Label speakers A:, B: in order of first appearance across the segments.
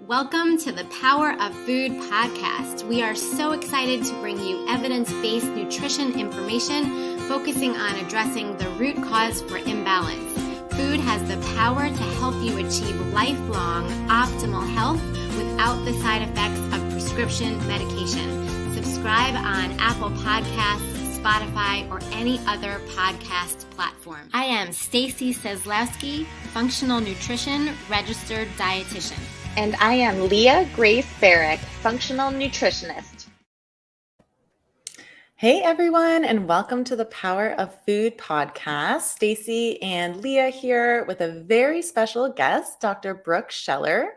A: Welcome to the Power of Food podcast. We are so excited to bring you evidence-based nutrition information focusing on addressing the root cause for imbalance. Food has the power to help you achieve lifelong optimal health without the side effects of prescription medication. Subscribe on Apple Podcasts, Spotify, or any other podcast platform. I am Stacy Seslowski, functional nutrition registered dietitian.
B: And I am Leah Grace Barrick, functional nutritionist.
C: Hey everyone, and welcome to the Power of Food podcast. Stacy and Leah here with a very special guest, Dr. Brooke Scheller.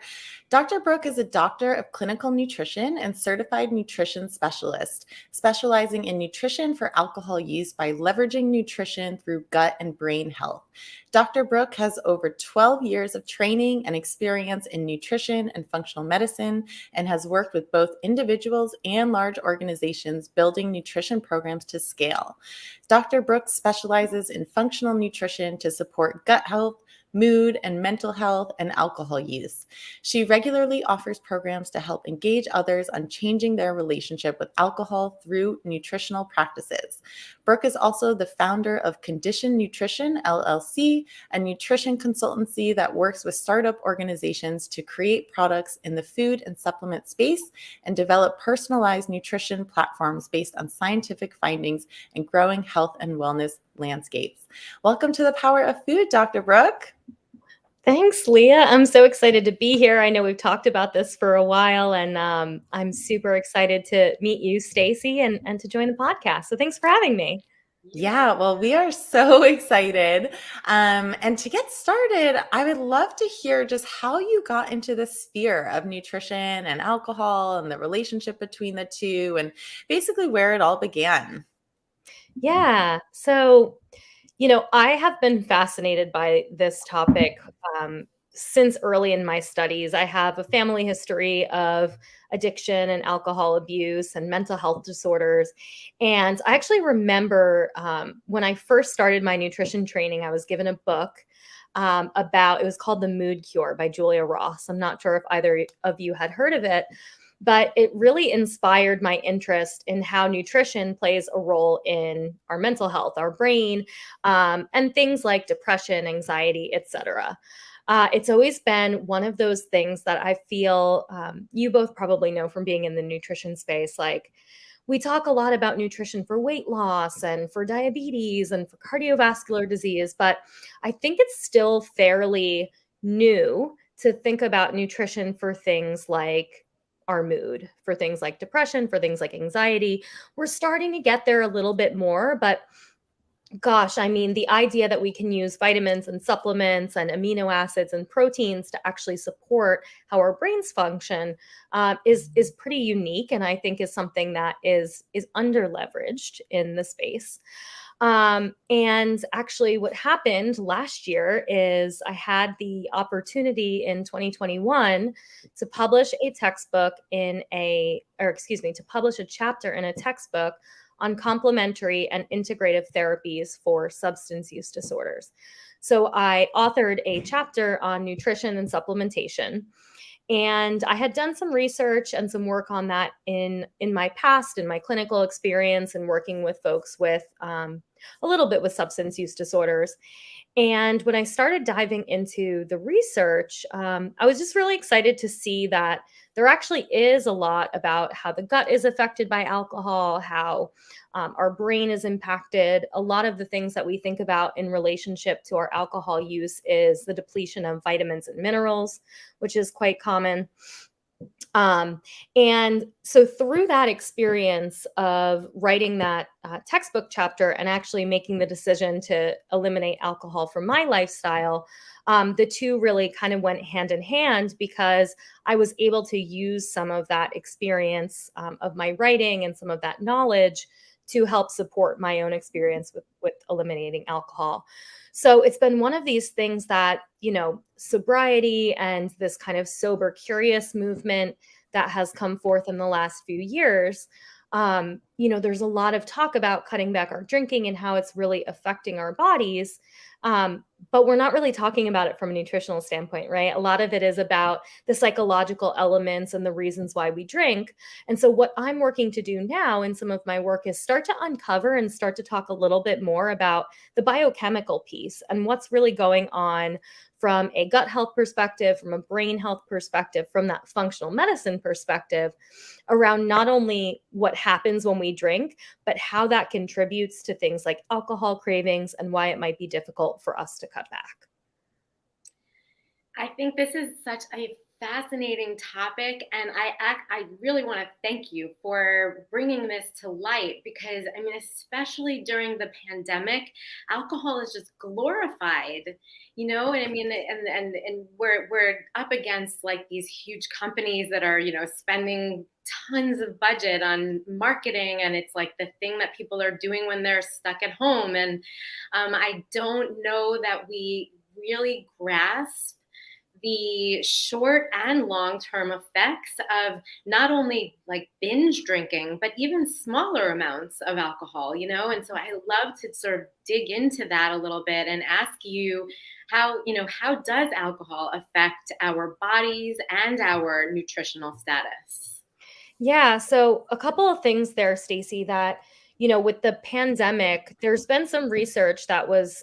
C: Dr. Brooke is a doctor of clinical nutrition and certified nutrition specialist, specializing in nutrition for alcohol use by leveraging nutrition through gut and brain health. Dr. Brooke has over 12 years of training and experience in nutrition and functional medicine and has worked with both individuals and large organizations building nutrition programs to scale. Dr. Brooke specializes in functional nutrition to support gut health, mood and mental health, and alcohol use. She regularly offers programs to help engage others on changing their relationship with alcohol through nutritional practices. Brooke is also the founder of Condition Nutrition, LLC, a nutrition consultancy that works with startup organizations to create products in the food and supplement space and develop personalized nutrition platforms based on scientific findings and growing health and wellness landscapes. Welcome to the Power of Food, Dr. Brooke.
D: Thanks, Leah. I'm so excited to be here. I know we've talked about this for a while, and I'm super excited to meet you, Stacy, and to join the podcast. So thanks for having me.
C: Yeah, well, we are so excited. And to get started, I would love to hear just how you got into the sphere of nutrition and alcohol and the relationship between the two and basically where it all began.
D: Yeah. So, I have been fascinated by this topic since early in my studies. I have a family history of addiction and alcohol abuse and mental health disorders. And I actually remember when I first started my nutrition training, I was given a book it was called The Mood Cure by Julia Ross. I'm not sure if either of you had heard of it, but it really inspired my interest in how nutrition plays a role in our mental health, our brain, and things like depression, anxiety, etc. It's always been one of those things that I feel you both probably know from being in the nutrition space. Like, we talk a lot about nutrition for weight loss and for diabetes and for cardiovascular disease, but I think it's still fairly new to think about nutrition for things like our mood, for things like depression, for things like anxiety. We're starting to get there a little bit more, but gosh, I mean, the idea that we can use vitamins and supplements and amino acids and proteins to actually support how our brains function is pretty unique, and I think is something that is under leveraged in the space. And actually, what happened last year is I had the opportunity in 2021 to publish a publish a chapter in a textbook on complementary and integrative therapies for substance use disorders. So I authored a chapter on nutrition and supplementation. And I had done some research and some work on that in my past, in my clinical experience, and working with folks with a little bit with substance use disorders. And when I started diving into the research, I was just really excited to see that there actually is a lot about how the gut is affected by alcohol, how our brain is impacted. A lot of the things that we think about in relationship to our alcohol use is the depletion of vitamins and minerals, which is quite common. And so through that experience of writing that textbook chapter and actually making the decision to eliminate alcohol from my lifestyle, the two really kind of went hand in hand, because I was able to use some of that experience of my writing and some of that knowledge to help support my own experience with eliminating alcohol. So it's been one of these things that, sobriety and this kind of sober, curious movement that has come forth in the last few years. There's a lot of talk about cutting back our drinking and how it's really affecting our bodies. but we're not really talking about it from a nutritional standpoint, right? A lot of it is about the psychological elements and the reasons why we drink. And so, what I'm working to do now in some of my work is start to uncover and start to talk a little bit more about the biochemical piece and what's really going on from a gut health perspective, from a brain health perspective, from that functional medicine perspective, around not only what happens when we drink, but how that contributes to things like alcohol cravings and why it might be difficult for us to cut back.
A: I think this is such a fascinating topic, and I really want to thank you for bringing this to light, because I mean, especially during the pandemic, alcohol is just glorified, you know. And I mean, and we're up against like these huge companies that are, you know, spending tons of budget on marketing, and it's like the thing that people are doing when they're stuck at home. And I don't know that we really grasp the short and long term effects of not only like binge drinking, but even smaller amounts of alcohol, you know? And so I love to sort of dig into that a little bit and ask you how, you know, how does alcohol affect our bodies and our nutritional status?
D: Yeah, so a couple of things there, Stacey, that, you know, with the pandemic, there's been some research that was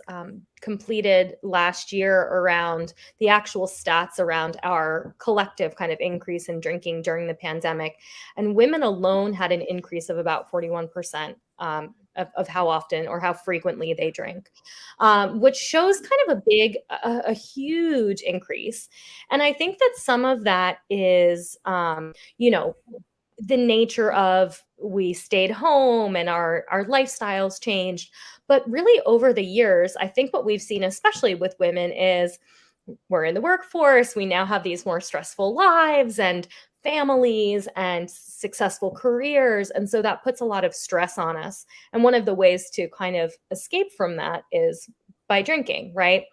D: completed last year around the actual stats around our collective kind of increase in drinking during the pandemic. And women alone had an increase of about 41%. Of how often or how frequently they drink, which shows kind of a huge increase. And I think that some of that is, you know, the nature of we stayed home and our lifestyles changed. But really over the years, I think what we've seen, especially with women, is we're in the workforce. We now have these more stressful lives and families and successful careers. And so that puts a lot of stress on us. And one of the ways to kind of escape from that is by drinking, right?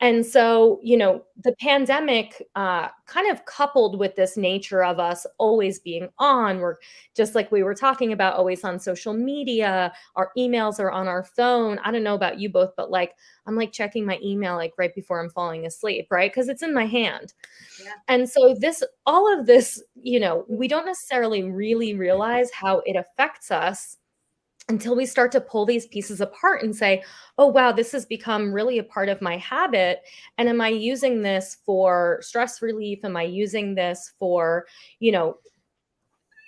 D: And so, you know, the pandemic kind of coupled with this nature of us always being on, we're just like we were talking about, always on social media, our emails are on our phone. I don't know about you both, but like I'm like checking my email like right before I'm falling asleep, right? Because it's in my hand.
A: Yeah.
D: And so all of this, you know, we don't necessarily really realize how it affects us until we start to pull these pieces apart and say, oh, wow, this has become really a part of my habit. And am I using this for stress relief? Am I using this for, you know,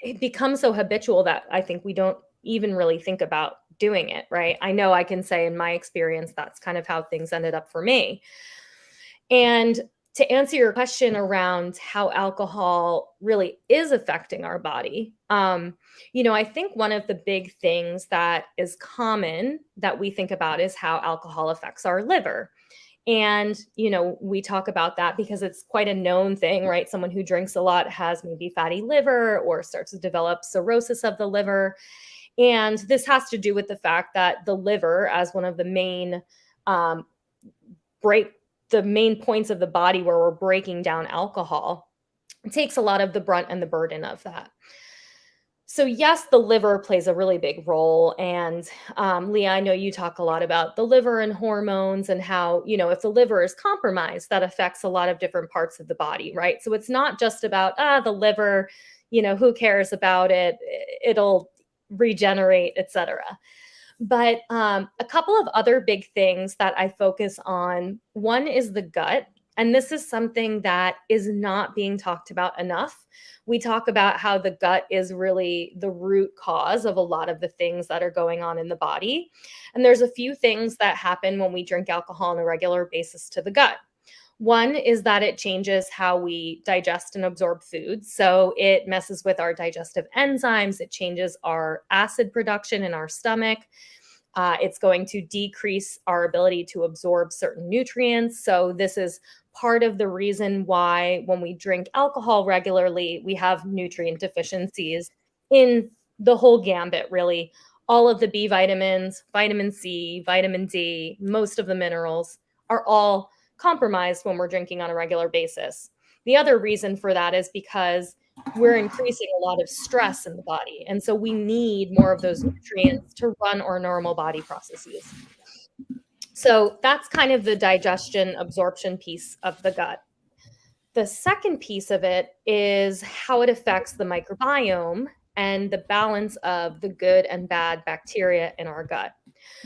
D: it becomes so habitual that I think we don't even really think about doing it, right? I know I can say in my experience, that's kind of how things ended up for me. And to answer your question around how alcohol really is affecting our body, you know, I think one of the big things that is common that we think about is how alcohol affects our liver. And, you know, we talk about that because it's quite a known thing, right? Someone who drinks a lot has maybe fatty liver or starts to develop cirrhosis of the liver. And this has to do with the fact that the liver, as one of the main um, break the main points of the body where we're breaking down alcohol, takes a lot of the brunt and the burden of that. So yes, the liver plays a really big role. And Leah, I know you talk a lot about the liver and hormones and how, you know, if the liver is compromised, that affects a lot of different parts of the body, right? So it's not just about, the liver, you know, who cares about it? It'll regenerate, etc. But a couple of other big things that I focus on, one is the gut. And this is something that is not being talked about enough. We talk about how the gut is really the root cause of a lot of the things that are going on in the body. And there's a few things that happen when we drink alcohol on a regular basis to the gut. One is that it changes how we digest and absorb food. So it messes with our digestive enzymes. It changes our acid production in our stomach. It's going to decrease our ability to absorb certain nutrients. So this is part of the reason why when we drink alcohol regularly, we have nutrient deficiencies in the whole gambit, really. All of the B vitamins, vitamin C, vitamin D, most of the minerals are all compromised when we're drinking on a regular basis. The other reason for that is because we're increasing a lot of stress in the body. And so we need more of those nutrients to run our normal body processes. So that's kind of the digestion absorption piece of the gut. The second piece of it is how it affects the microbiome and the balance of the good and bad bacteria in our gut.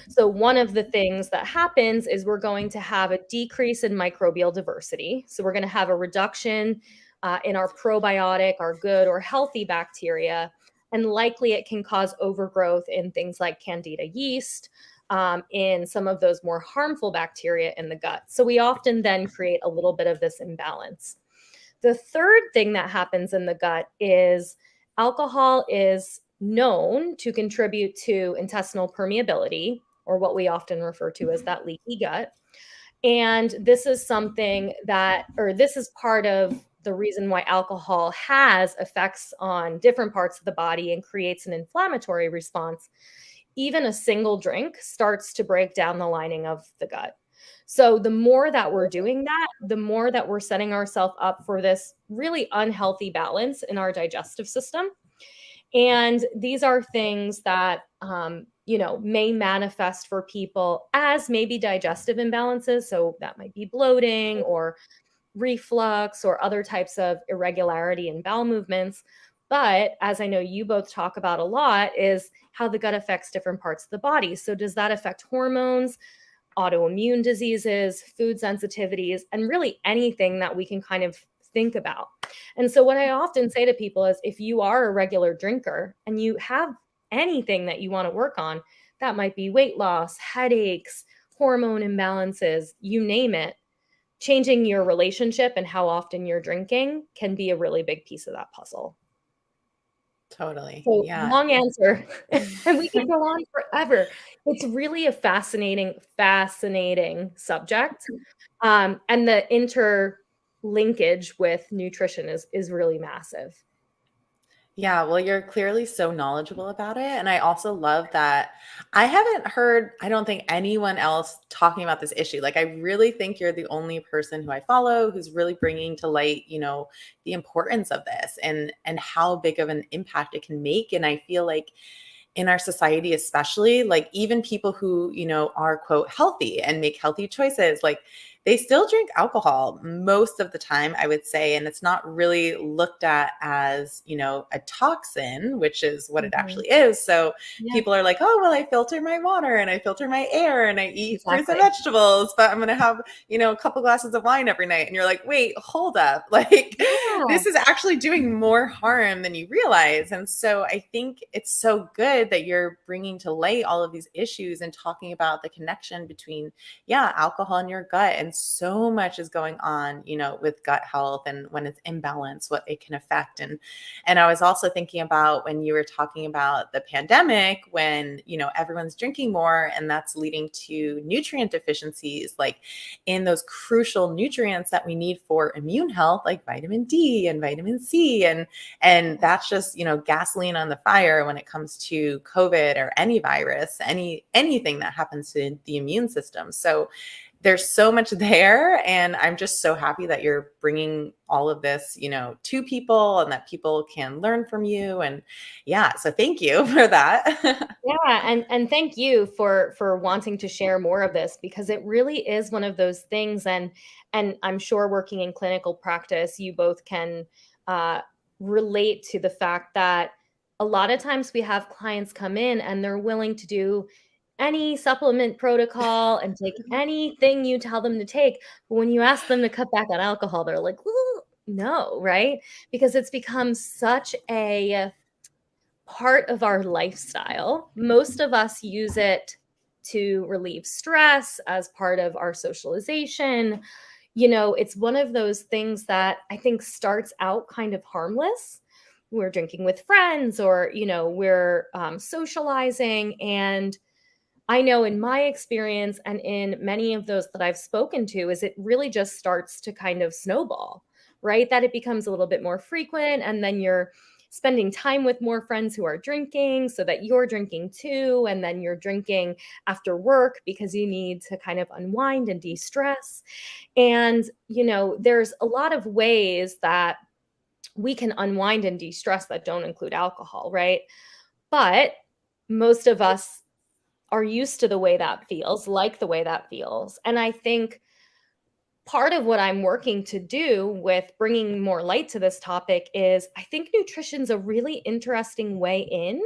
D: So, one of the things that happens is we're going to have a decrease in microbial diversity. So, we're going to have a reduction in our probiotic, our good or healthy bacteria. And likely it can cause overgrowth in things like Candida yeast, in some of those more harmful bacteria in the gut. So, we often then create a little bit of this imbalance. The third thing that happens in the gut is alcohol is known to contribute to intestinal permeability, or what we often refer to as that leaky gut. And this is something that, or this is part of the reason why alcohol has effects on different parts of the body and creates an inflammatory response. Even a single drink starts to break down the lining of the gut. So the more that we're doing that, the more that we're setting ourselves up for this really unhealthy balance in our digestive system. And these are things that, may manifest for people as maybe digestive imbalances. So that might be bloating or reflux or other types of irregularity in bowel movements. But as I know you both talk about a lot, is how the gut affects different parts of the body. So does that affect hormones, autoimmune diseases, food sensitivities, and really anything that we can kind of think about? And so, what I often say to people is if you are a regular drinker and you have anything that you want to work on, that might be weight loss, headaches, hormone imbalances, you name it, changing your relationship and how often you're drinking can be a really big piece of that puzzle.
C: Totally.
D: So
C: Yeah.
D: long answer, and we could go on forever. It's really a fascinating subject, and the interlinkage with nutrition is really massive.
C: Yeah, well, you're clearly so knowledgeable about it. And I also love that I haven't heard, I don't think anyone else talking about this issue. Like, I really think you're the only person who I follow who's really bringing to light, the importance of this and how big of an impact it can make. And I feel like in our society, especially, like even people who, are quote healthy and make healthy choices, like they still drink alcohol most of the time, I would say. And it's not really looked at as, a toxin, which is what it actually is. So
D: Yeah,
C: people are like, oh, well, I filter my water and I filter my air and I eat fruits and
D: exactly.
C: vegetables, but I'm going to have, a couple glasses of wine every night. And you're like, wait, hold up. Like
D: Yeah.
C: this is actually doing more harm than you realize. And so I think it's so good that you're bringing to light all of these issues and talking about the connection between, alcohol in your gut. And so much is going on, with gut health and when it's imbalanced, what it can affect. And I was also thinking about when you were talking about the pandemic, when, everyone's drinking more and that's leading to nutrient deficiencies, like in those crucial nutrients that we need for immune health, like vitamin D and vitamin C. And that's just, gasoline on the fire when it comes to COVID or any virus, anything that happens to the immune system. So there's so much there. And I'm just so happy that you're bringing all of this, to people and that people can learn from you. And so thank you for that.
D: Yeah, and thank you for wanting to share more of this, because it really is one of those things. And I'm sure working in clinical practice, you both can uh, relate to the fact that a lot of times we have clients come in and they're willing to do any supplement protocol and take anything you tell them to take. But when you ask them to cut back on alcohol, they're like, "Ooh, no," right? Because it's become such a part of our lifestyle. Most of us use it to relieve stress as part of our socialization. It's one of those things that I think starts out kind of harmless. We're drinking with friends, or, we're socializing. And I know in my experience and in many of those that I've spoken to, is it really just starts to kind of snowball, right? That it becomes a little bit more frequent, and then you're spending time with more friends who are drinking, so that you're drinking too, and then you're drinking after work because you need to kind of unwind and de-stress. And there's a lot of ways that we can unwind and de-stress that don't include alcohol, right? But most of us are used to the way that feels, like the way that feels. And I think part of what I'm working to do with bringing more light to this topic is I think nutrition's a really interesting way in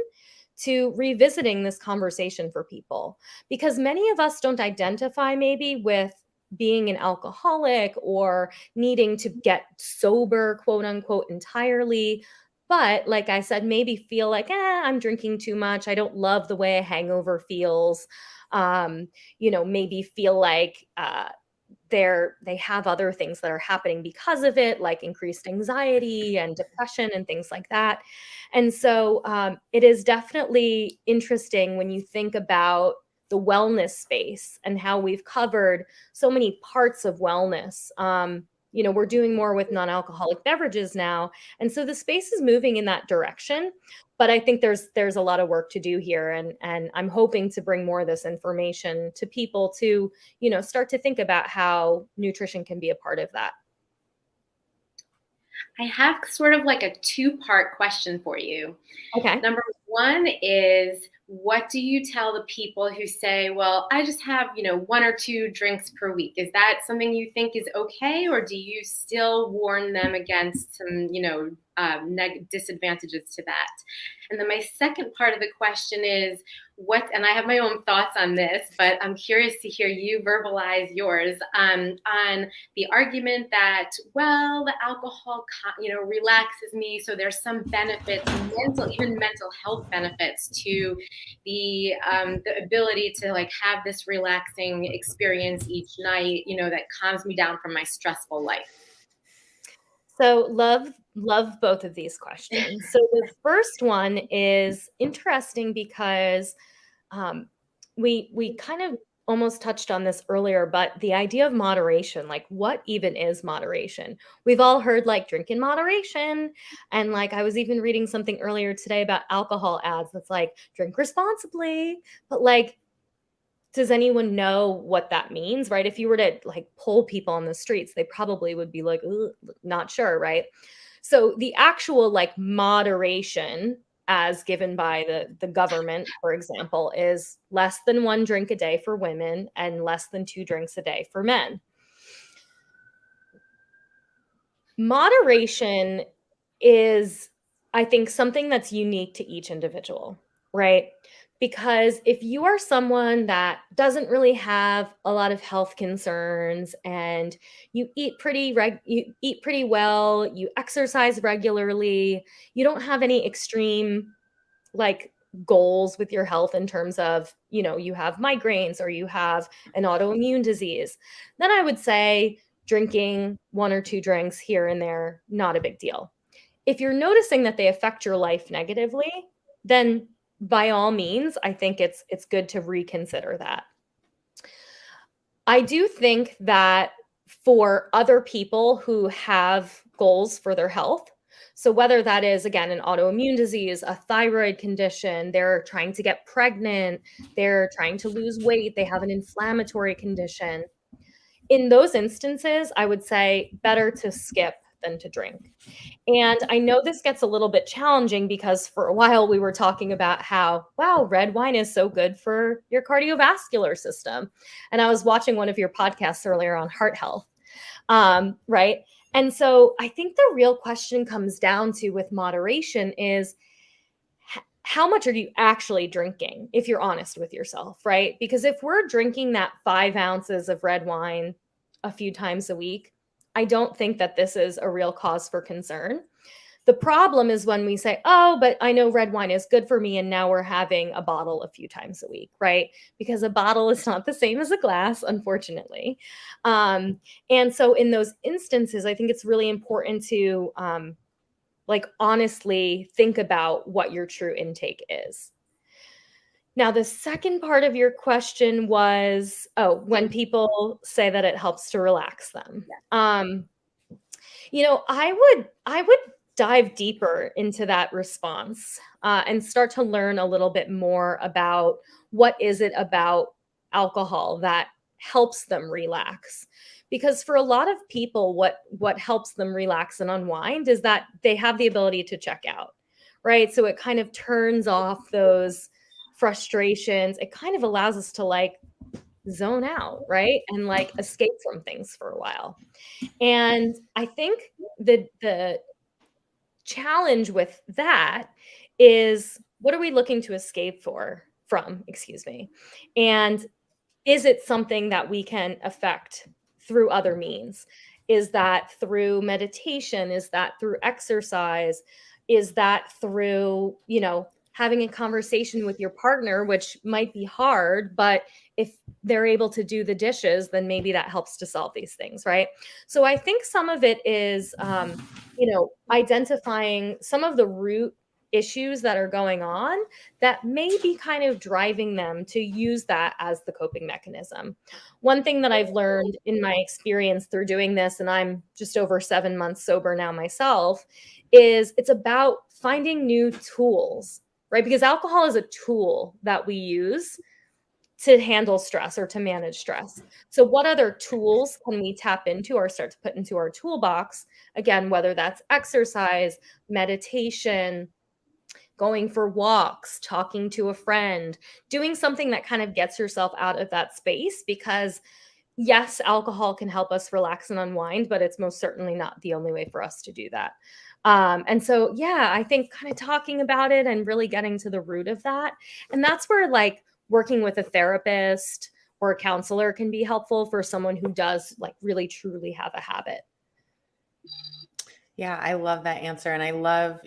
D: to revisiting this conversation for people, because many of us don't identify maybe with being an alcoholic or needing to get sober, quote unquote, entirely. But like I said, maybe feel like, I'm drinking too much. I don't love the way a hangover feels. Um, maybe feel like they have other things that are happening because of it, like increased anxiety and depression and things like that. And so it is definitely interesting when you think about the wellness space and how we've covered so many parts of wellness. We're doing more with non-alcoholic beverages now, and so the space is moving in that direction. But I think there's a lot of work to do here, and I'm hoping to bring more of this information to people to start to think about how nutrition can be a part of that.
A: I have sort of like a two-part question for you.
D: Okay.
A: Number one is, what do you tell the people who say, well, I just have, one or two drinks per week? Is that something you think is okay? Or do you still warn them against some, disadvantages to that? And then my second part of the question is, and I have my own thoughts on this, but I'm curious to hear you verbalize yours on the argument that, well, the alcohol, relaxes me. So there's some benefits, even mental health benefits to the ability to like have this relaxing experience each night, that calms me down from my stressful life.
D: So love both of these questions. So the first one is interesting because we kind of almost touched on this earlier, but the idea of moderation, like what even is moderation? We've all heard like drink in moderation. And like I was even reading something earlier today about alcohol ads that's like drink responsibly. But like, does anyone know what that means, right? If you were to like poll people on the streets, they probably would be like, not sure, right? So the actual like moderation as given by the government, for example, is less than 1 drink a day for women and less than 2 drinks a day for men. Moderation is, I think, something that's unique to each individual, right? Because if you are someone that doesn't really have a lot of health concerns and you eat pretty well, you exercise regularly, you don't have any extreme like goals with your health in terms of, you have migraines or you have an autoimmune disease, then I would say drinking 1 or 2 drinks here and there, not a big deal. If you're noticing that they affect your life negatively, then by all means, I think it's good to reconsider that. I do think that for other people who have goals for their health, so whether that is, again, an autoimmune disease, a thyroid condition, they're trying to get pregnant, they're trying to lose weight, they have an inflammatory condition, in those instances, I would say better to skip than to drink. And I know this gets a little bit challenging because for a while we were talking about how, wow, red wine is so good for your cardiovascular system. And I was watching one of your podcasts earlier on heart health, right? And so I think the real question comes down to with moderation is how much are you actually drinking, if you're honest with yourself, right? Because if we're drinking that 5 ounces of red wine a few times a week, I don't think that this is a real cause for concern. The problem is when we say, oh, but I know red wine is good for me, and now we're having a bottle a few times a week, right? Because a bottle is not the same as a glass, unfortunately. And so in those instances, I think it's really important to like honestly think about what your true intake is. Now, the second part of your question was, when people say that it helps to relax them. I would dive deeper into that response and start to learn a little bit more about what is it about alcohol that helps them relax. Because for a lot of people, what helps them relax and unwind is that they have the ability to check out, right? So it kind of turns off those frustrations. It kind of allows us to like zone out, right? And like escape from things for a while. And I think the challenge with that is, what are we looking to escape from, excuse me? And is it something that we can affect through other means? Is that through meditation? Is that through exercise? Is that through, having a conversation with your partner, which might be hard, but if they're able to do the dishes, then maybe that helps to solve these things, right? So I think some of it is, identifying some of the root issues that are going on that may be kind of driving them to use that as the coping mechanism. One thing that I've learned in my experience through doing this, and I'm just over 7 months sober now myself, is it's about finding new tools, right? Because alcohol is a tool that we use to handle stress or to manage stress. So what other tools can we tap into or start to put into our toolbox? Again, whether that's exercise, meditation, going for walks, talking to a friend, doing something that kind of gets yourself out of that space, because yes, alcohol can help us relax and unwind, but it's most certainly not the only way for us to do that. And so, yeah, I think kind of talking about it and really getting to the root of that. And that's where like working with a therapist or a counselor can be helpful for someone who does like really truly have a habit.
C: Yeah, I love that answer. And I love,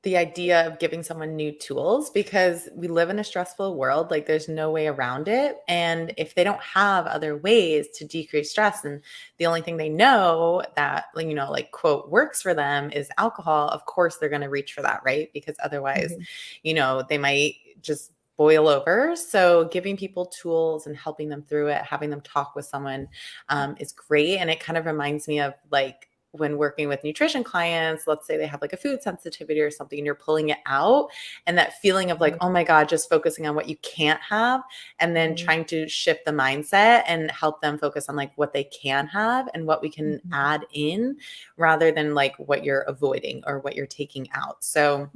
C: the idea of giving someone new tools, because we live in a stressful world. Like there's no way around it. And if they don't have other ways to decrease stress, and the only thing they know that, like quote, works for them is alcohol, of course they're going to reach for that, right? Because otherwise, they might just boil over. So giving people tools and helping them through it, having them talk with someone is great. And it kind of reminds me of like, when working with nutrition clients, let's say they have like a food sensitivity or something, and you're pulling it out, and that feeling of like, oh my God, just focusing on what you can't have, and then trying to shift the mindset and help them focus on like what they can have and what we can add in, rather than like what you're avoiding or what you're taking out. So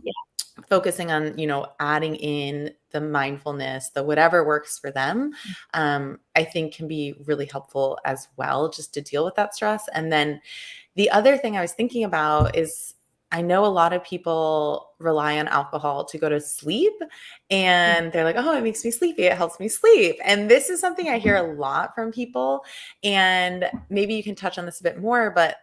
C: focusing on, adding in the mindfulness, the whatever works for them, I think can be really helpful as well, just to deal with that stress. And then the other thing I was thinking about is, I know a lot of people rely on alcohol to go to sleep, and they're like, oh, it makes me sleepy. It helps me sleep. And this is something I hear a lot from people. And maybe you can touch on this a bit more, but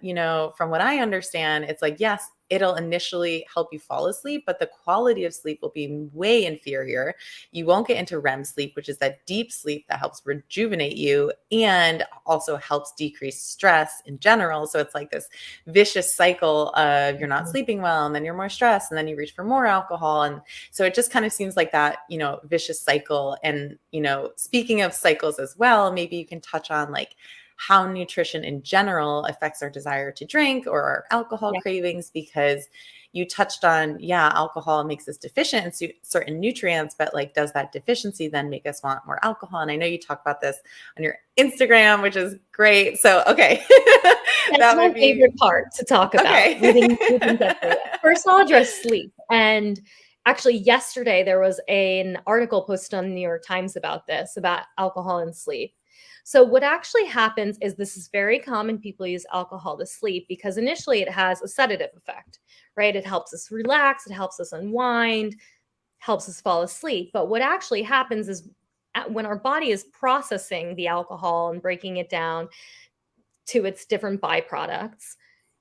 C: from what I understand, it's like, yes, it'll initially help you fall asleep, but the quality of sleep will be way inferior. You won't get into REM sleep, which is that deep sleep that helps rejuvenate you and also helps decrease stress in general. So it's like this vicious cycle of you're not sleeping well, and then you're more stressed, and then you reach for more alcohol. And so it just kind of seems like that, vicious cycle. And, speaking of cycles as well, maybe you can touch on like how nutrition in general affects our desire to drink or our alcohol cravings, because you touched on, alcohol makes us deficient in certain nutrients, but like, does that deficiency then make us want more alcohol? And I know you talk about this on your Instagram, which is great. So, okay.
D: That's my favorite part to talk about.
C: Okay.
D: We can get through it. First, I'll address sleep. And actually, yesterday, there was an article posted on the New York Times about this, about alcohol and sleep. So what actually happens is, this is very common. People use alcohol to sleep because initially it has a sedative effect, right? It helps us relax. It helps us unwind, helps us fall asleep. But what actually happens is, when our body is processing the alcohol and breaking it down to its different byproducts,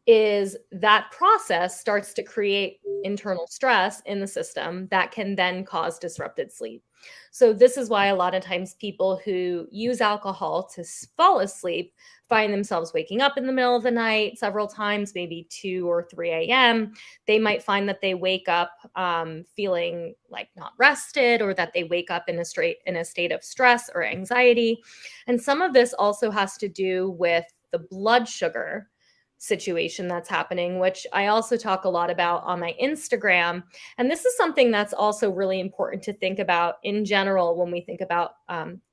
D: is that process starts to create internal stress in the system that can then cause disrupted sleep. So this is why a lot of times people who use alcohol to fall asleep find themselves waking up in the middle of the night several times, maybe 2 or 3 a.m. They might find that they wake up feeling like not rested, or that they wake up in a state of stress or anxiety. And some of this also has to do with the blood sugar situation that's happening, which I also talk a lot about on my Instagram. And this is something that's also really important to think about in general when we think about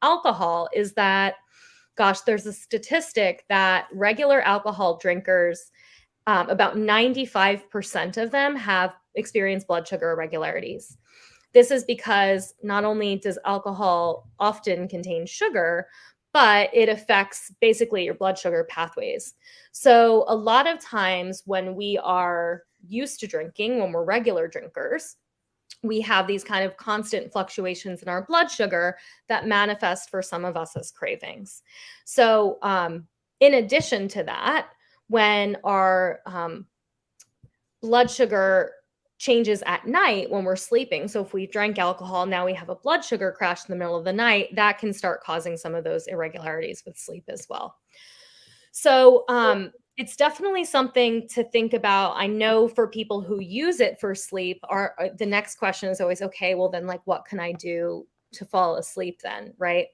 D: alcohol, is that, gosh, there's a statistic that regular alcohol drinkers, about 95% of them have experienced blood sugar irregularities. This is because not only does alcohol often contain sugar, but it affects basically your blood sugar pathways. So a lot of times when we are used to drinking, when we're regular drinkers, we have these kind of constant fluctuations in our blood sugar that manifest for some of us as cravings. So, in addition to that, when our blood sugar changes at night when we're sleeping, so if we drank alcohol, now we have a blood sugar crash in the middle of the night, that can start causing some of those irregularities with sleep as well. So, it's definitely something to think about. I know for people who use it for sleep, the next question is always, okay, well then, like, what can I do to fall asleep then, right?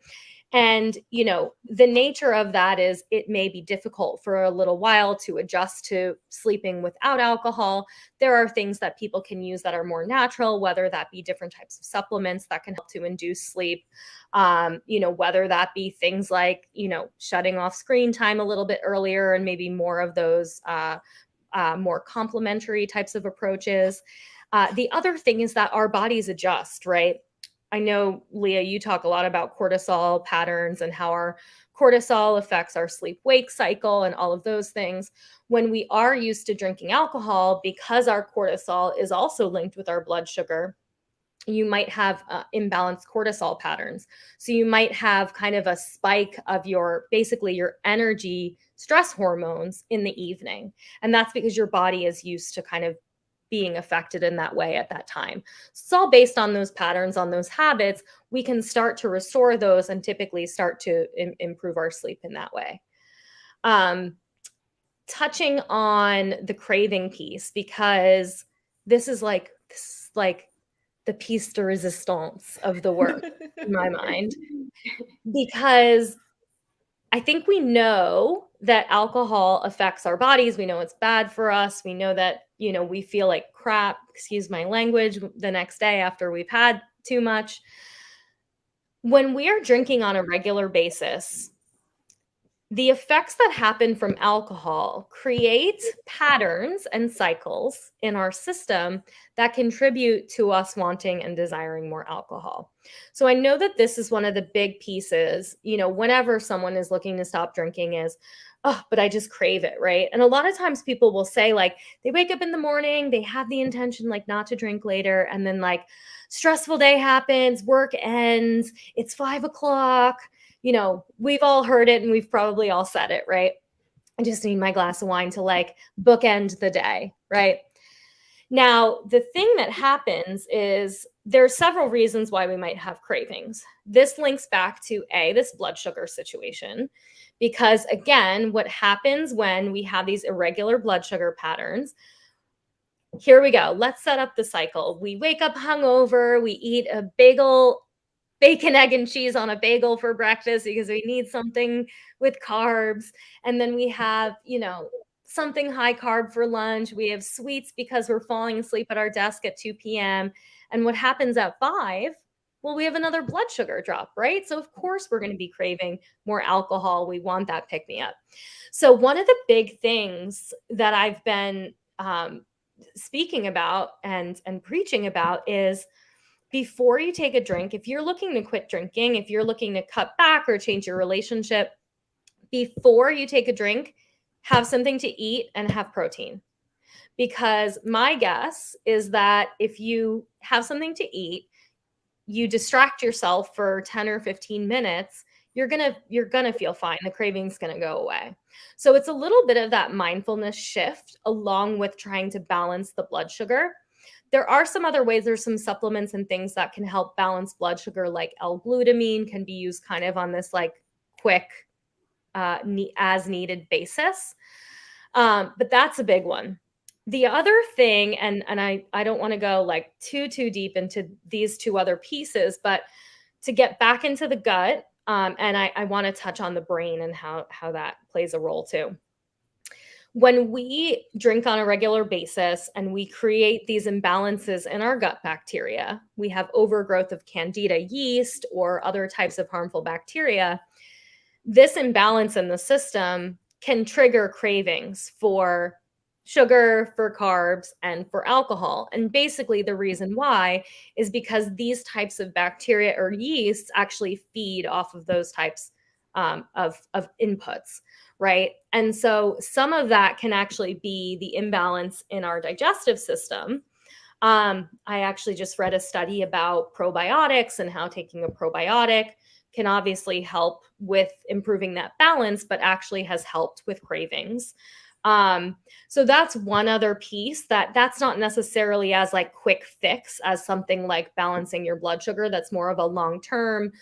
D: And, the nature of that is it may be difficult for a little while to adjust to sleeping without alcohol. There are things that people can use that are more natural, whether that be different types of supplements that can help to induce sleep, whether that be things like, shutting off screen time a little bit earlier and maybe more of those more complementary types of approaches. The other thing is that our bodies adjust, right? I know, Leah, you talk a lot about cortisol patterns and how our cortisol affects our sleep-wake cycle and all of those things. When we are used to drinking alcohol, because our cortisol is also linked with our blood sugar, you might have imbalanced cortisol patterns. So you might have kind of a spike of basically your energy stress hormones in the evening. And that's because your body is used to kind of being affected in that way at that time. So it's all based on those patterns, on those habits. We can start to restore those and typically start to improve our sleep in that way. Touching on the craving piece, because this is like the piece de resistance of the work in my mind, because I think we know that alcohol affects our bodies. We know it's bad for us. We know that, we feel like crap, excuse my language, the next day after we've had too much. When we are drinking on a regular basis, the effects that happen from alcohol create patterns and cycles in our system that contribute to us wanting and desiring more alcohol. So I know that this is one of the big pieces, whenever someone is looking to stop drinking is, oh, but I just crave it, right? And a lot of times people will say, like, they wake up in the morning, they have the intention like not to drink later, and then like stressful day happens, work ends, it's 5 o'clock. We've all heard it and we've probably all said it, right? I just need my glass of wine to like bookend the day, right? Now, the thing that happens is there are several reasons why we might have cravings. This links back to this blood sugar situation, because again, what happens when we have these irregular blood sugar patterns, here we go. Let's set up the cycle. We wake up hungover, we eat a bagel, bacon, egg, and cheese on a bagel for breakfast because we need something with carbs. And then we have, something high carb for lunch. We have sweets because we're falling asleep at our desk at 2 p.m. And what happens at 5? Well, we have another blood sugar drop, right? So of course we're going to be craving more alcohol. We want that pick me up. So one of the big things that I've been speaking about and preaching about is, before you take a drink, if you're looking to quit drinking, if you're looking to cut back or change your relationship, before you take a drink, have something to eat and have protein. Because my guess is that if you have something to eat, you distract yourself for 10 or 15 minutes, you're going to feel fine. The craving's going to go away. So it's a little bit of that mindfulness shift along with trying to balance the blood sugar. There are some other ways. There's some supplements and things that can help balance blood sugar, like L-glutamine can be used kind of on this like quick as needed basis. But that's a big one. The other thing, and I don't want to go like too deep into these two other pieces, but to get back into the gut, and I want to touch on the brain and how that plays a role too. When we drink on a regular basis and we create these imbalances in our gut bacteria, we have overgrowth of candida yeast or other types of harmful bacteria. This imbalance in the system can trigger cravings for sugar, for carbs, and for alcohol. And basically, the reason why is because these types of bacteria or yeasts actually feed off of those types of inputs, right? And so some of that can actually be the imbalance in our digestive system. I actually just read a study about probiotics and how taking a probiotic can obviously help with improving that balance, but actually has helped with cravings. Um, so that's one other piece that's not necessarily as like quick fix as something like balancing your blood sugar. That's more of a long term,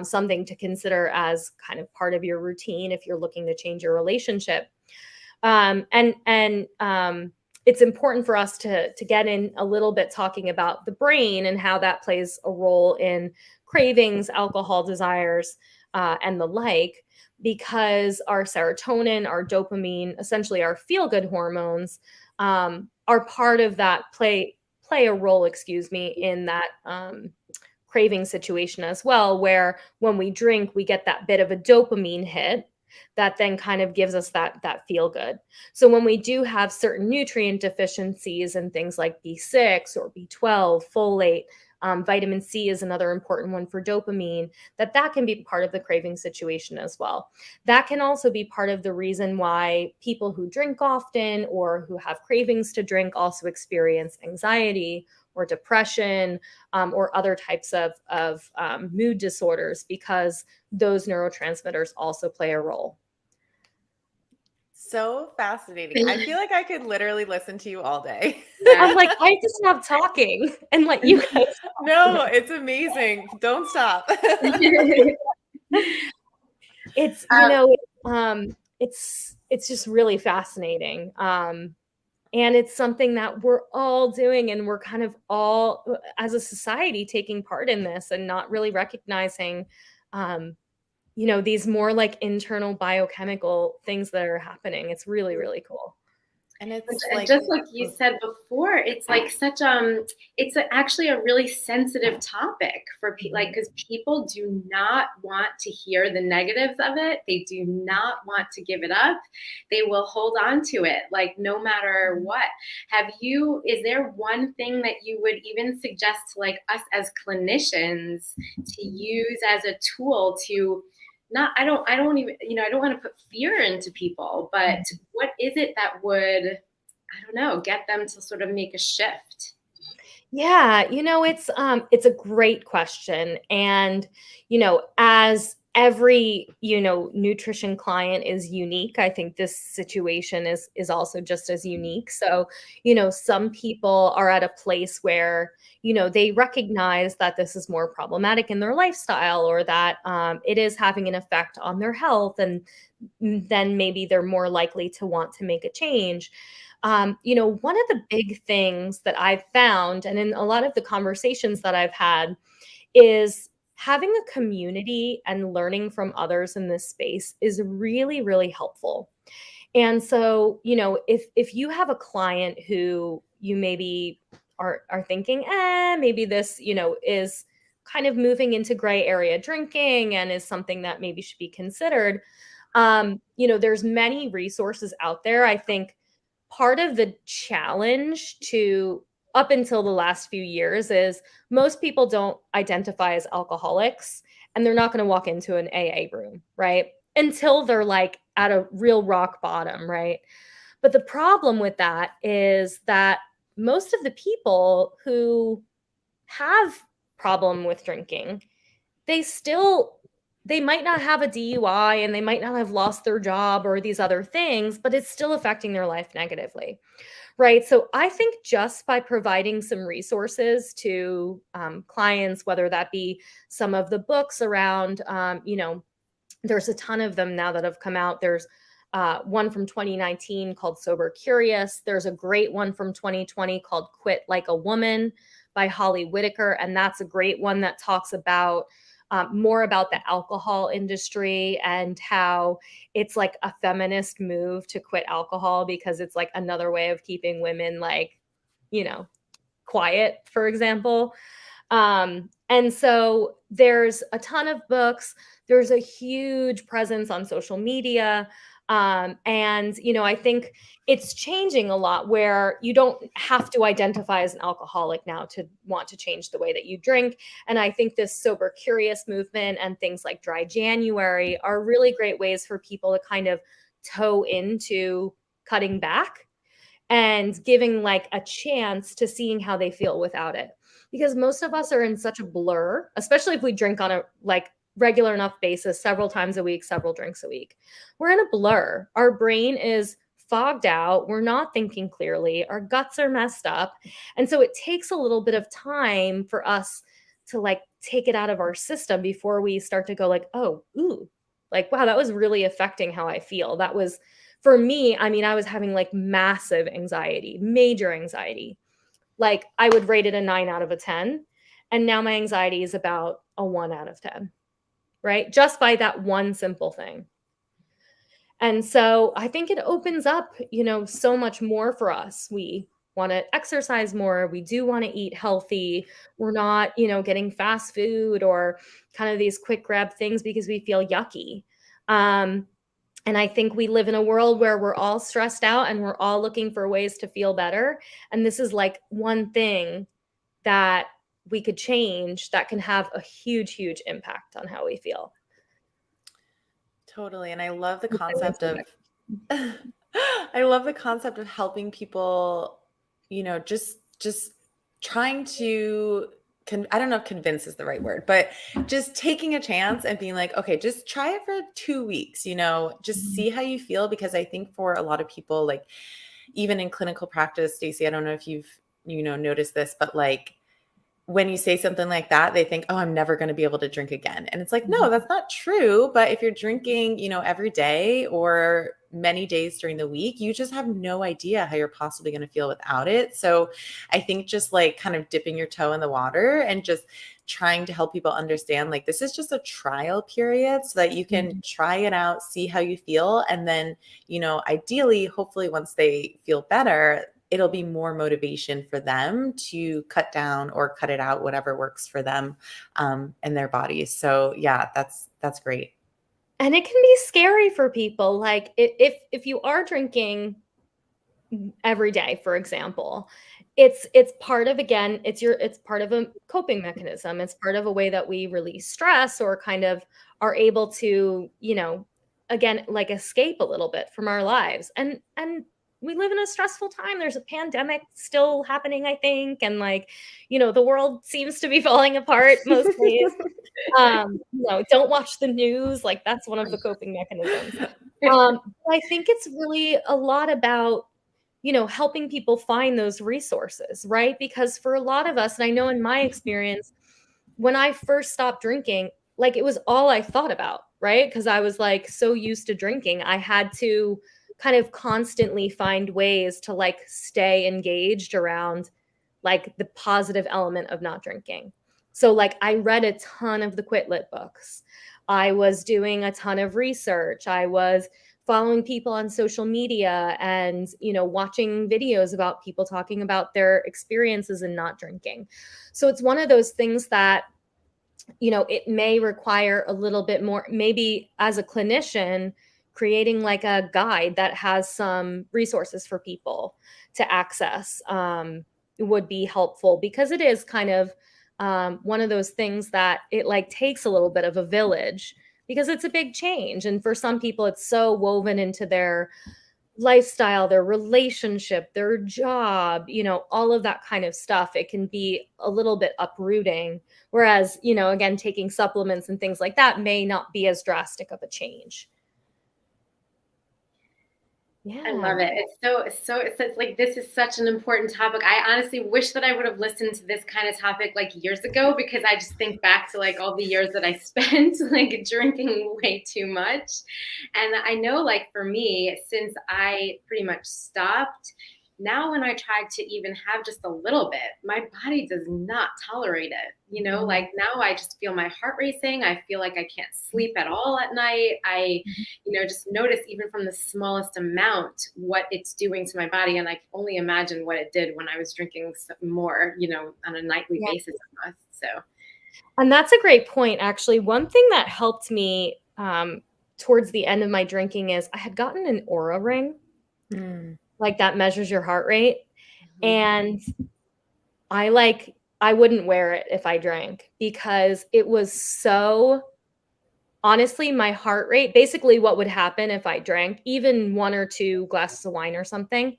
D: something to consider as kind of part of your routine if you're looking to change your relationship. And it's important for us to get in a little bit talking about the brain and how that plays a role in cravings, alcohol desires, and the like, because our serotonin, our dopamine, essentially our feel good hormones, are part of that play a role, excuse me, in that craving situation as well, where when we drink, we get that bit of a dopamine hit that then kind of gives us that feel good. So when we do have certain nutrient deficiencies and things like B6 or B12, folate, vitamin C is another important one for dopamine, that can be part of the craving situation as well. That can also be part of the reason why people who drink often or who have cravings to drink also experience anxiety or depression, or other types of mood disorders, because those neurotransmitters also play a role.
C: So fascinating. I feel like I could literally listen to you all day.
D: I'm like, I have to stop talking and let you guys talk.
C: No, it's amazing. Don't stop.
D: It's, it's just really fascinating. And it's something that we're all doing, and we're kind of all, as a society, taking part in this and not really recognizing, these more like internal biochemical things that are happening. It's really, really cool.
C: And it's
A: and just like you said before, it's like such actually a really sensitive topic for people, like, because people do not want to hear the negatives of it. They do not want to give it up. They will hold on to it, like, no matter what. Is there one thing that you would even suggest to, like, us as clinicians to use as a tool to I don't want to put fear into people, but what is it that would, I don't know, get them to sort of make a shift?
D: Yeah, it's a great question. And, as every, nutrition client is unique, I think this situation is also just as unique. So, some people are at a place where, they recognize that this is more problematic in their lifestyle, or that it is having an effect on their health. And then maybe they're more likely to want to make a change. One of the big things that I've found, and in a lot of the conversations that I've had, is having a community and learning from others in this space is really, really helpful. And so, if you have a client who you maybe are thinking, maybe this, is kind of moving into gray area drinking and is something that maybe should be considered. There's many resources out there. I think part of the challenge to up until the last few years is most people don't identify as alcoholics, and they're not going to walk into an AA room, right? Until they're like at a real rock bottom, right? But the problem with that is that most of the people who have problem with drinking, they might not have a DUI and they might not have lost their job or these other things, but it's still affecting their life negatively. Right. So I think just by providing some resources to clients, whether that be some of the books around, there's a ton of them now that have come out. There's one from 2019 called Sober Curious. There's a great one from 2020 called Quit Like a Woman by Holly Whitaker. And that's a great one that talks about more about the alcohol industry and how it's like a feminist move to quit alcohol because it's like another way of keeping women like, quiet, for example. And so there's a ton of books. There's a huge presence on social media. And, I think it's changing a lot where you don't have to identify as an alcoholic now to want to change the way that you drink. And I think this sober curious movement and things like dry January are really great ways for people to kind of toe into cutting back and giving like a chance to seeing how they feel without it. Because most of us are in such a blur, especially if we drink on a like regular enough basis, several times a week, several drinks a week. We're in a blur. Our brain is fogged out. We're not thinking clearly. Our guts are messed up. And so it takes a little bit of time for us to like take it out of our system before we start to go like, oh, ooh, like, wow, that was really affecting how I feel. That was for me, I mean, I was having like massive anxiety, major anxiety. Like I would rate it a 9 out of a 10. And now my anxiety is about a 1 out of 10, right? Just by that one simple thing. And so I think it opens up, so much more for us. We want to exercise more. We do want to eat healthy. We're not, getting fast food or kind of these quick grab things because we feel yucky. And I think we live in a world where we're all stressed out and we're all looking for ways to feel better. And this is like one thing that we could change that can have a huge, huge impact on how we feel.
C: Totally. And I love the concept of I love the concept of helping people, just trying to I don't know if convince is the right word, but just taking a chance and being like, okay, just try it for 2 weeks, just see how you feel. Because I think for a lot of people, like even in clinical practice, Stacey, I don't know if you've, noticed this, but like when you say something like that, they think, oh, I'm never going to be able to drink again. And it's like, no, that's not true. But if you're drinking, every day or many days during the week, you just have no idea how you're possibly going to feel without it. So I think just like kind of dipping your toe in the water and just trying to help people understand, like, this is just a trial period so that you can try it out, see how you feel. And then, ideally, hopefully once they feel better, it'll be more motivation for them to cut down or cut it out, whatever works for them and their bodies. So yeah, that's great.
D: And it can be scary for people. Like if you are drinking every day, for example, it's part of, again, it's part of a coping mechanism. It's part of a way that we release stress or kind of are able to, again, like escape a little bit from our lives. And we live in a stressful time. There's a pandemic still happening, I think. And like, the world seems to be falling apart most days. Don't watch the news. Like that's one of the coping mechanisms. I think it's really a lot about, helping people find those resources, right? Because for a lot of us, and I know in my experience, when I first stopped drinking, like it was all I thought about, right? Because I was like so used to drinking. I had to kind of constantly find ways to like stay engaged around like the positive element of not drinking. So like I read a ton of the Quit Lit books. I was doing a ton of research. I was following people on social media and, watching videos about people talking about their experiences in not drinking. So it's one of those things that, it may require a little bit more, maybe as a clinician, creating like a guide that has some resources for people to access would be helpful, because it is kind of one of those things that it like takes a little bit of a village, because it's a big change. And for some people, it's so woven into their lifestyle, their relationship, their job, all of that kind of stuff. It can be a little bit uprooting. Whereas, again, taking supplements and things like that may not be as drastic of a change.
A: Yeah. I love it. It's like, this is such an important topic. I honestly wish that I would have listened to this kind of topic like years ago, because I just think back to like all the years that I spent like drinking way too much. And I know, like for me, since I pretty much stopped, now when I try to even have just a little bit, my body does not tolerate it. Like now I just feel my heart racing. I feel like I can't sleep at all at night. I, just notice even from the smallest amount what it's doing to my body. And I can only imagine what it did when I was drinking more, on a nightly basis. So.
D: And that's a great point. Actually, one thing that helped me towards the end of my drinking is I had gotten an Aura ring, like that measures your heart rate. And I wouldn't wear it if I drank because it was so, honestly, my heart rate, basically what would happen if I drank even 1 or 2 glasses of wine or something,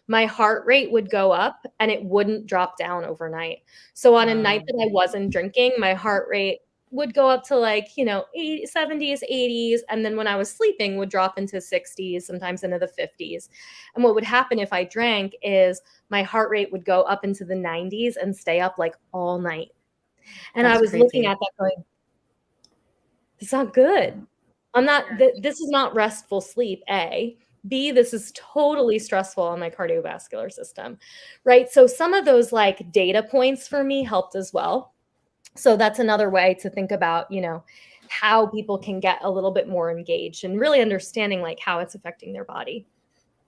D: my heart rate would go up and it wouldn't drop down overnight. So on a night that I wasn't drinking, my heart rate would go up to like, 70s, 80s. And then when I was sleeping would drop into 60s, sometimes into the 50s. And what would happen if I drank is my heart rate would go up into the 90s and stay up like all night. And
C: That's
D: I was
C: crazy.
D: looking at that going, it's not good. This is not restful sleep, A. B, this is totally stressful on my cardiovascular system, right? So some of those like data points for me helped as well. So that's another way to think about, how people can get a little bit more engaged and really understanding like how it's affecting their body.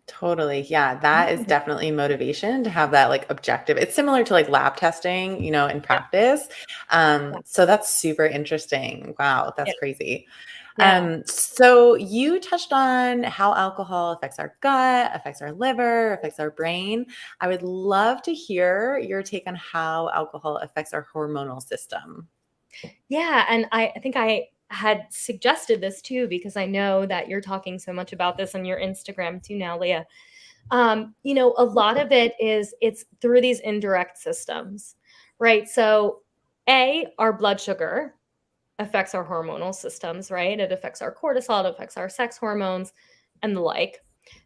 C: Totally. Yeah. That is definitely motivation to have that like objective. It's similar to like lab testing, in practice. So that's super interesting. Wow. That's crazy.
D: Yeah.
C: So you touched on how alcohol affects our gut, affects our liver, affects our brain. I would love to hear your take on how alcohol affects our hormonal system.
D: Yeah. And I think I had suggested this too, because I know that you're talking so much about this on your Instagram too now, Leah. A lot of it's through these indirect systems, right? So our blood sugar affects our hormonal systems, right? It affects our cortisol, it affects our sex hormones and the like.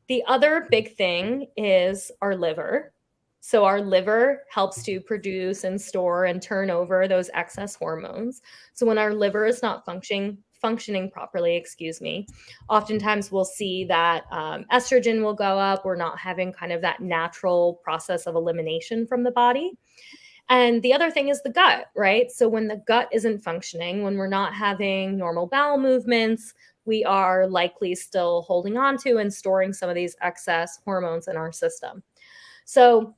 D: The other big thing is our liver. So our liver helps to produce and store and turn over those excess hormones. So when our liver is not functioning properly, oftentimes we'll see that estrogen will go up. We're not having kind of that natural process of elimination from the body. And the other thing is the gut, right? So when the gut isn't functioning, when we're not having normal bowel movements, we are likely still holding on to and storing some of these excess hormones in our system. So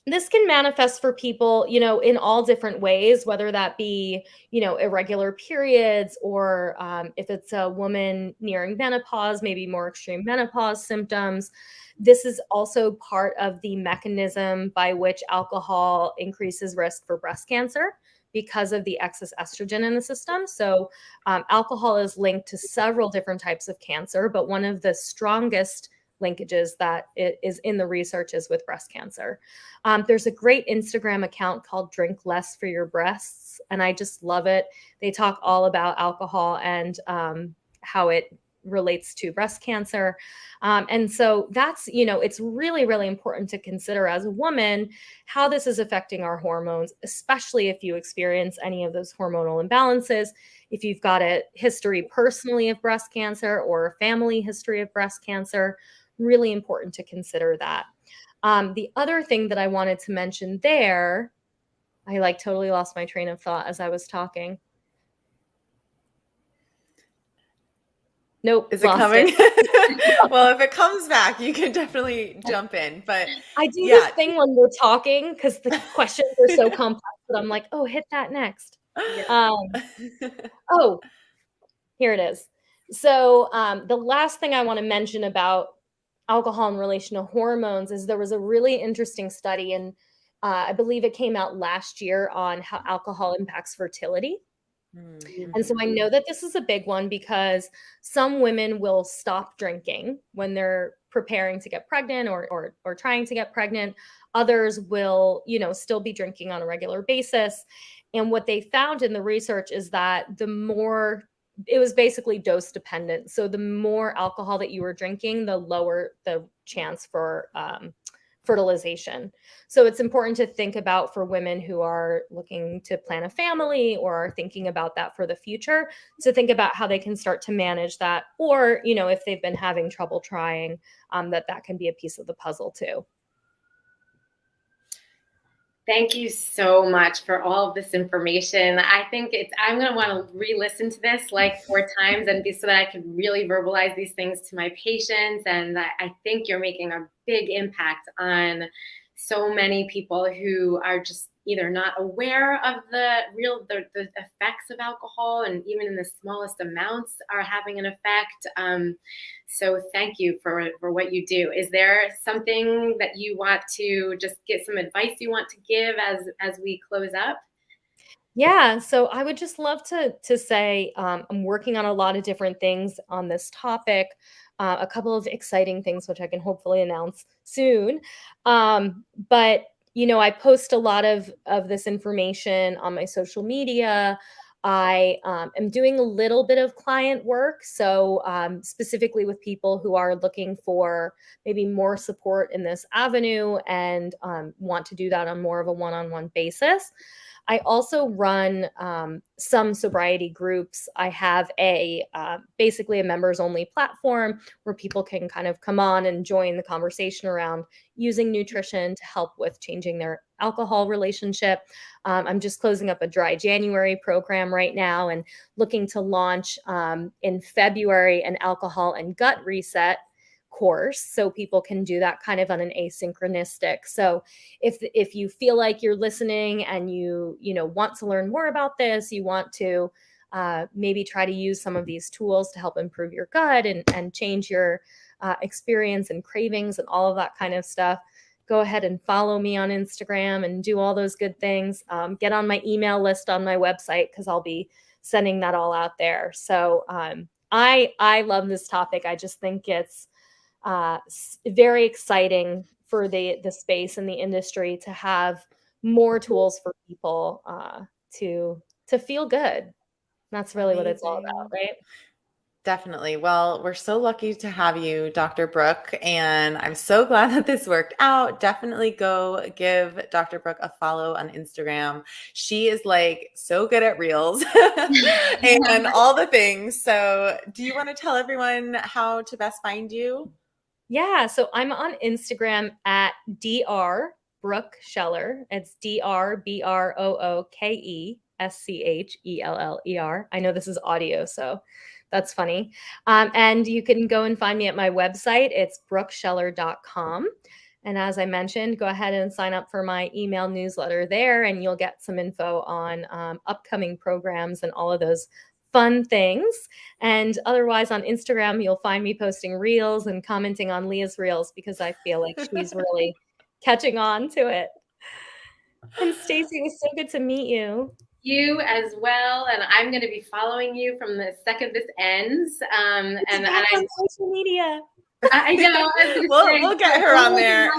D: this can manifest for people, in all different ways, whether that be, irregular periods or if it's a woman nearing menopause, maybe more extreme menopause symptoms. This is also part of the mechanism by which alcohol increases risk for breast cancer because of the excess estrogen in the system. So alcohol is linked to several different types of cancer, but one of the strongest linkages that is in the research is with breast cancer. There's a great Instagram account called Drink Less for Your Breasts, and I just love it. They talk all about alcohol and how it relates to breast cancer. And so that's, it's really, really important to consider as a woman how this is affecting our hormones, especially if you experience any of those hormonal imbalances. If you've got a history personally of breast cancer or a family history of breast cancer, really important to consider that. The other thing that I wanted to mention there, I totally lost my train of thought as I was talking. Nope.
C: Is it coming? Well, if it comes back, you can definitly jump in. But
D: I do this thing when we're talking because the questions are so complex that I'm like, oh, hit that next. Oh, here it is. So the last thing I want to mention about alcohol in relation to hormones is there was a really interesting study, and I believe it came out last year on how alcohol impacts fertility. And so I know that this is a big one because some women will stop drinking when they're preparing to get pregnant or trying to get pregnant. Others will, still be drinking on a regular basis. And what they found in the research is that it was basically dose dependent. So the more alcohol that you were drinking, the lower the chance for fertilization. So it's important to think about for women who are looking to plan a family or are thinking about that for the future, to think about how they can start to manage that. Or, if they've been having trouble trying, that can be a piece of the puzzle too.
A: Thank you so much for all of this information. I think I'm going to want to re-listen to this like 4 times so that I can really verbalize these things to my patients. And I think you're making a big impact on so many people who are just either not aware of the effects of alcohol, and even in the smallest amounts are having an effect. So thank you for what you do. Is there something that you want to just get some advice you want to give as we close up?
D: Yeah, so I would just love to say I'm working on a lot of different things on this topic. A couple of exciting things which I can hopefully announce soon. But I post a lot of this information on my social media. I am doing a little bit of client work, so specifically with people who are looking for maybe more support in this avenue and want to do that on more of a one-on-one basis. I also run some sobriety groups. I have basically a members only platform where people can kind of come on and join the conversation around using nutrition to help with changing their alcohol relationship. I'm just closing up a dry January program right now and looking to launch in February an alcohol and gut reset course, so people can do that kind of on an asynchronistic. So if you feel like you're listening and you want to learn more about this, you want to maybe try to use some of these tools to help improve your gut and change your experience and cravings and all of that kind of stuff, go ahead and follow me on Instagram and do all those good things. Get on my email list on my website, because I'll be sending that all out there. So I love this topic. I just think it's very exciting for the space and the industry to have more tools for people to feel good. That's really what it's all about,
C: Amazing.
D: right?
C: Definitely. Well, we're so lucky to have you, Dr. Brooke, and I'm so glad that this worked out. Definitely go give Dr. Brooke a follow on Instagram. She is like so good at reels and all the things. So, do you want to tell everyone how to best find you?
D: Yeah, so I'm on Instagram at Dr. Brooke Scheller. It's DrBrookescheller. I know this is audio, so that's funny. And you can go and find me at my website. It's brookescheller.com. And as I mentioned, go ahead and sign up for my email newsletter there, and you'll get some info on upcoming programs and all of those fun things. And otherwise on Instagram, you'll find me posting reels and commenting on Leah's reels, because I feel like she's really catching on to it. And Stacey, it was so good to meet you.
A: You as well, and I'm going to be following you from the second this ends. And
D: on social media.
A: I know.
C: We'll get her on there.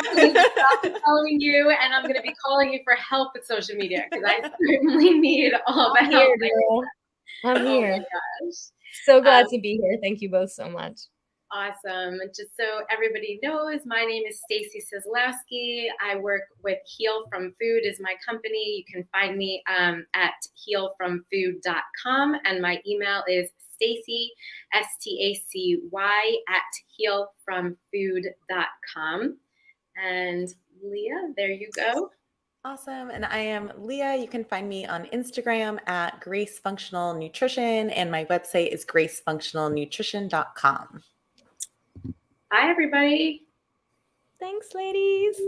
A: Following you, and I'm going to be calling you for help with social media, because I certainly need all the help.
D: I'm here.
A: Oh my gosh.
D: So glad to be here. Thank you both so much.
A: Awesome. Just so everybody knows, my name is Stacey Kozlowski. I work with Heal From Food is my company. You can find me at healfromfood.com, and my email is Stacey, Stacy at healfromfood.com. And Leah, there you go.
C: Awesome. And I am Leah. You can find me on Instagram at Grace Functional Nutrition, and my website is gracefunctionalnutrition.com.
A: Bye, everybody.
D: Thanks, ladies.